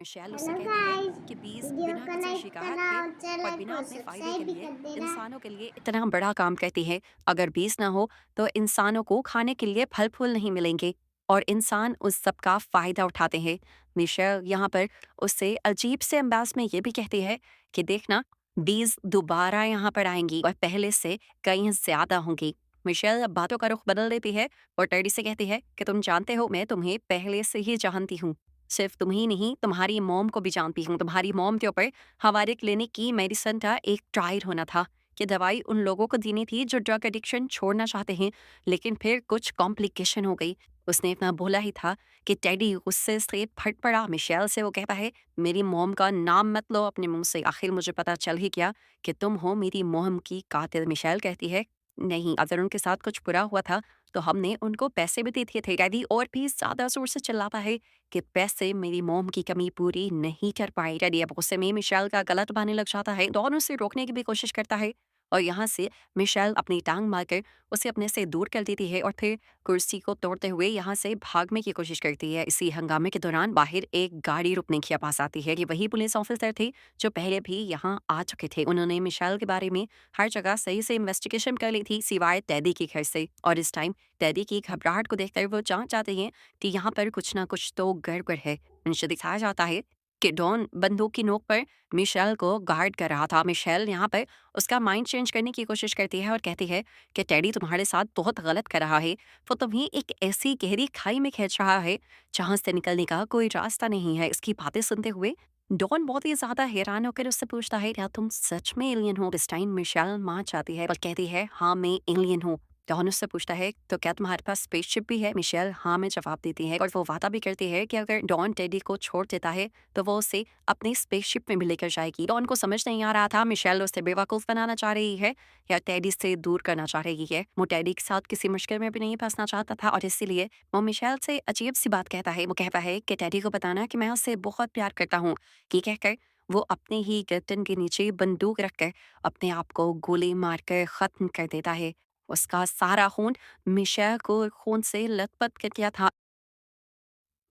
Michel उससे hello कहती है गाइस। कि बीस वीडियो बिना को किसी लाइक शिकायत करना के और और चैनल बिना को अपने फायदे के सब्सक्राइब भी लिए कर देना। इंसानों के लिए इतना बड़ा काम करती है। अगर बीस ना हो तो इंसानों को खाने के लिए फल फूल नहीं मिलेंगे और इंसान उस सब का फायदा उठाते हैं। मिशेल यहाँ पर उससे अजीब से अंदाज में ये भी कहती है कि देखना, बीस दोबारा यहाँ पर आएंगी और पहले से कहीं ज्यादा होंगी। मिशेल अब बातों का रुख बदल देती है और टेडी से कहती है कि तुम जानते हो, मैं तुम्हें पहले से ही जानती हूँ। सिर्फ तुम ही नहीं, तुम्हारी मॉम को भी जानती हूँ। तुम्हारी मॉम के ऊपर हमारे क्लिनिक की मेडिसिन का एक ट्रायल होना था कि दवाई उन लोगों को देनी थी जो ड्रग एडिक्शन छोड़ना चाहते हैं, लेकिन फिर कुछ कॉम्प्लिकेशन हो गई। उसने इतना बोला ही था कि टेडी गुस्से से फट पड़ा। मिशेल से वो कहता है, मेरी मॉम का नाम मत लो अपने मुंह से, आखिर मुझे पता चल ही गया कि तुम हो मेरी मॉम की कातिल। मिशेल कहती है, नहीं, अगर उनके साथ कुछ बुरा हुआ था तो हमने उनको पैसे भी दिए थे। डैडी और भी ज्यादा जोर से चिल्लाता है कि पैसे मेरी मोम की कमी पूरी नहीं कर पाए। डैडी अब गुस्से में मिशेल का गला दबाने लग जाता है। डॉन उसे रोकने की भी कोशिश करता है और यहाँ से मिशेल अपनी टांग मारकर उसे अपने से दूर कर देती है और फिर कुर्सी को तोड़ते हुए यहाँ से भागने की कोशिश करती है। इसी हंगामे के दौरान बाहर एक गाड़ी रुकने के पास आती है। ये वही पुलिस ऑफिसर थे जो पहले भी यहाँ आ चुके थे। उन्होंने मिशेल के बारे में हर जगह सही से इन्वेस्टिगेशन कर ली थी, सिवाय टेडी के घर से। और इस टाइम टेडी की घबराहट को देखकर वो जांच चाहते हैं कि यहाँ पर कुछ ना कुछ तो गड़बड़ है। उनसे दिखाया जाता है कि डॉन बंदूक की नोक पर मिशेल को गार्ड कर रहा था। मिशेल यहाँ पर उसका माइंड चेंज करने की कोशिश करती है और कहती है कि टेडी तुम्हारे साथ बहुत गलत कर रहा है। वो तुम्हें एक ऐसी गहरी खाई में खींच रहा है जहां से निकलने का कोई रास्ता नहीं है। इसकी बातें सुनते हुए डॉन बहुत ही ज्यादा हैरान होकर उससे पूछता है, क्या तुम सच में एलियन हो? इस टाइम मिशेल मान जाती है और कहती है, हाँ मैं एलियन हूँ। डॉन उससे पूछता है, तो क्या तुम्हारे पास स्पेसशिप भी है? मिशेल हाँ में जवाब देती है और वो वादा भी करती है कि अगर डॉन टेडी को छोड़ देता है तो वो उसे अपनी स्पेसशिप में भी लेकर जाएगी। डॉन को समझ नहीं आ रहा था मिशेल उसे बेवकूफ बनाना चाह रही है या टेडी से दूर करना चाह रही है। वो टेडी के साथ किसी मुश्किल में भी नहीं फंसना चाहता था और इसीलिए वो मिशेल से अजीब सी बात कहता है। वो कहता है कि टेडी को बताना कि मैं उससे बहुत प्यार करता हूँ। ये कहकर वो अपने ही गर्दन के नीचे बंदूक रखकर अपने आप को गोली मारकर खत्म कर देता है। उसका सारा खून मिशेल को खून से लथपथ कर दिया था।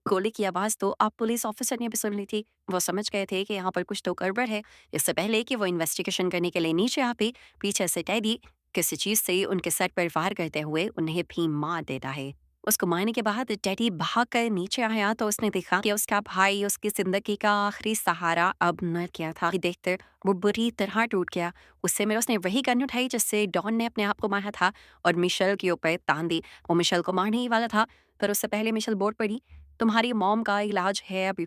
गोली की आवाज़ तो अब पुलिस ऑफिसर ने भी सुन ली थी। वो समझ गए थे कि यहाँ पर कुछ तो गड़बड़ है। इससे पहले कि वो इन्वेस्टिगेशन करने के लिए नीचे आ पाए, पीछे से टेडी किसी चीज़ से उनके सर पर वार करते हुए उन्हें भी मार देता है। उसको मारने के बाद टेडी भाग कर नीचे आया तो उसने देखा कि उसका भाई उसकी जिंदगी का आखिरी सहारा अब मर गया था। ये देखकर वो बुरी तरह टूट गया। उससे में उसने वही गन उठाई जिससे डॉन ने अपने आप को मारा था और मिशेल के ऊपर तान दी। वो मिशेल को मारने ही वाला था, पर उससे पहले मिशेल बोल पड़ी, तुम्हारी मॉम का इलाज है अभी